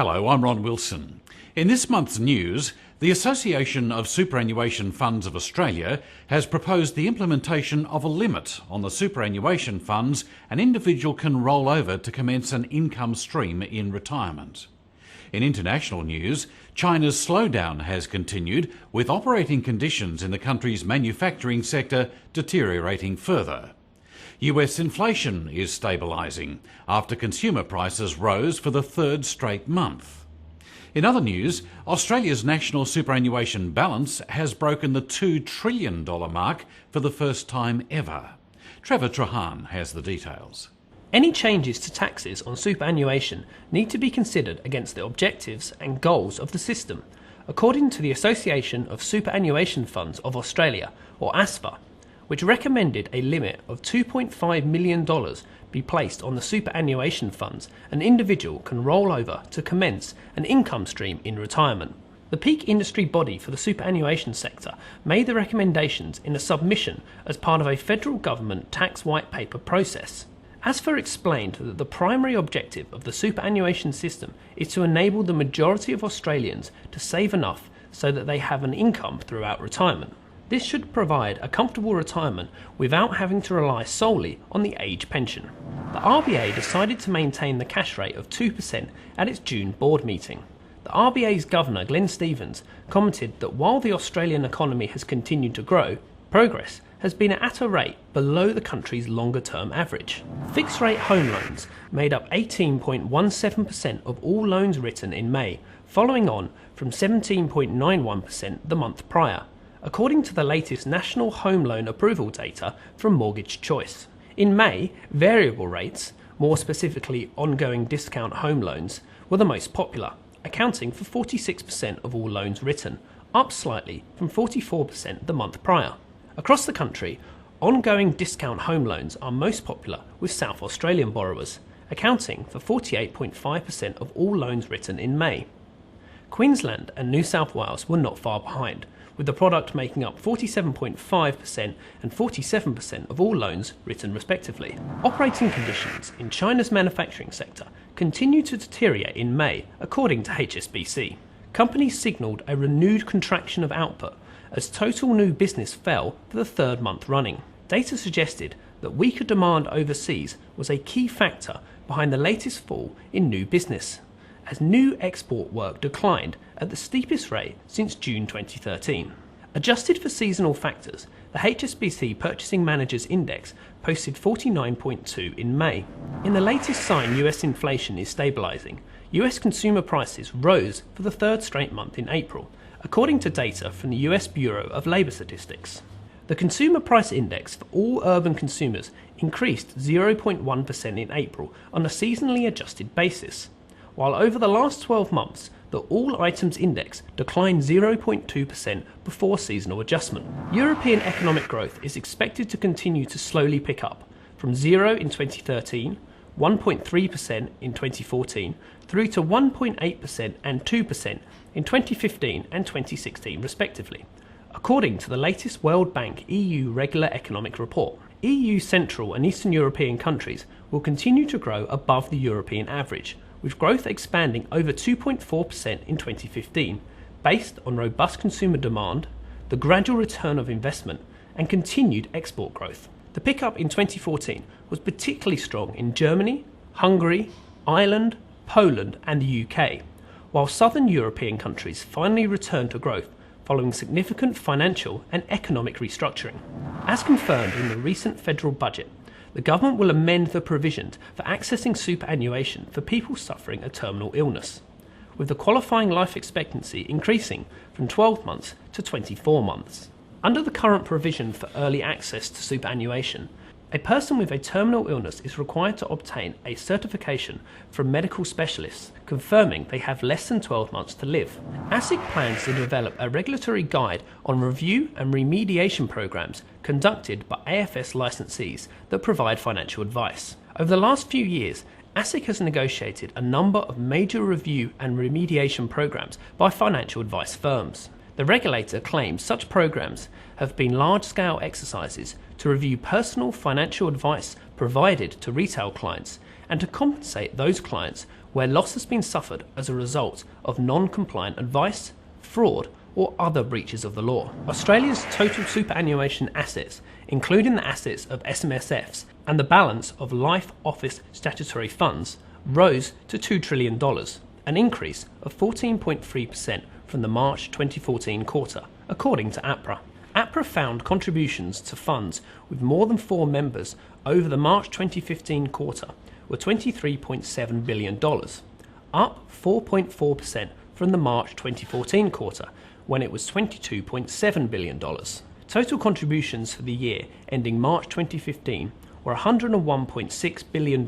Hello, I'm Ron Wilson. In this month's news, the Association of Superannuation Funds of Australia has proposed the implementation of a limit on the superannuation funds an individual can roll over to commence an income stream in retirement. In international news, China's slowdown has continued, with operating conditions in the country's manufacturing sector deteriorating further. US inflation is stabilising after consumer prices rose for the third straight month. In other news, Australia's national superannuation balance has broken the $2 trillion mark for the first time ever. Trevor Trahan has the details. Any changes to taxes on superannuation need to be considered against the objectives and goals of the system, according to the Association of Superannuation Funds of Australia, or ASFA, which recommended a limit of $2.5 million be placed on the superannuation funds an individual can roll over to commence an income stream in retirement. The peak industry body for the superannuation sector made the recommendations in a submission as part of a federal government tax white paper process. ASFA explained that the primary objective of the superannuation system is to enable the majority of Australians to save enough so that they have an income throughout retirement. This should provide a comfortable retirement without having to rely solely on the age pension. The RBA decided to maintain the cash rate of 2% at its June board meeting. The RBA's Governor, Glenn Stevens, commented that while the Australian economy has continued to grow, progress has been at a rate below the country's longer-term average. Fixed-rate home loans made up 18.17% of all loans written in May, following on from 17.91% the month prior, according to the latest national home loan approval data from Mortgage Choice. In May, variable rates, more specifically ongoing discount home loans, were the most popular, accounting for 46% of all loans written, up slightly from 44% the month prior. Across the country, ongoing discount home loans are most popular with South Australian borrowers, accounting for 48.5% of all loans written in May. Queensland and New South Wales were not far behind, with the product making up 47.5% and 47% of all loans written respectively. Operating conditions in China's manufacturing sector continued to deteriorate in May, according to HSBC. Companies signalled a renewed contraction of output as total new business fell for the third month running. Data suggested that weaker demand overseas was a key factor behind the latest fall in new business, as new export work declined at the steepest rate since June 2013. Adjusted for seasonal factors, the HSBC Purchasing Managers Index posted 49.2 in May. In the latest sign US inflation is stabilising, US consumer prices rose for the third straight month in April, according to data from the US Bureau of Labour Statistics. The Consumer Price Index for all urban consumers increased 0.1% in April on a seasonally adjusted basis, while over the last 12 months, the All Items Index declined 0.2% before seasonal adjustment. European economic growth is expected to continue to slowly pick up, from 0 in 2013, 1.3% in 2014, through to 1.8% and 2% in 2015 and 2016 respectively, according to the latest World Bank EU Regular Economic Report. EU Central and Eastern European countries will continue to grow above the European average, with growth expanding over 2.4% in 2015, based on robust consumer demand, the gradual return of investment, and continued export growth. The pickup in 2014 was particularly strong in Germany, Hungary, Ireland, Poland, and the UK, while southern European countries finally returned to growth following significant financial and economic restructuring. As confirmed in the recent federal budget, the government will amend the provisions for accessing superannuation for people suffering a terminal illness, with the qualifying life expectancy increasing from 12 months to 24 months. Under the current provision for early access to superannuation, a person with a terminal illness is required to obtain a certification from medical specialists confirming they have less than 12 months to live. ASIC plans to develop a regulatory guide on review and remediation programs conducted by AFS licensees that provide financial advice. Over the last few years, ASIC has negotiated a number of major review and remediation programs by financial advice firms. The regulator claims such programs have been large-scale exercises to review personal financial advice provided to retail clients and to compensate those clients where loss has been suffered as a result of non-compliant advice, fraud, or other breaches of the law. Australia's total superannuation assets, including the assets of SMSFs and the balance of life office statutory funds, rose to $2 trillion, an increase of 14.3% from the March 2014 quarter, according to APRA. APRA found contributions to funds with more than 4 members over the March 2015 quarter were $23.7 billion, up 4.4% from the March 2014 quarter, when it was $22.7 billion. Total contributions for the year ending March 2015 were $101.6 billion,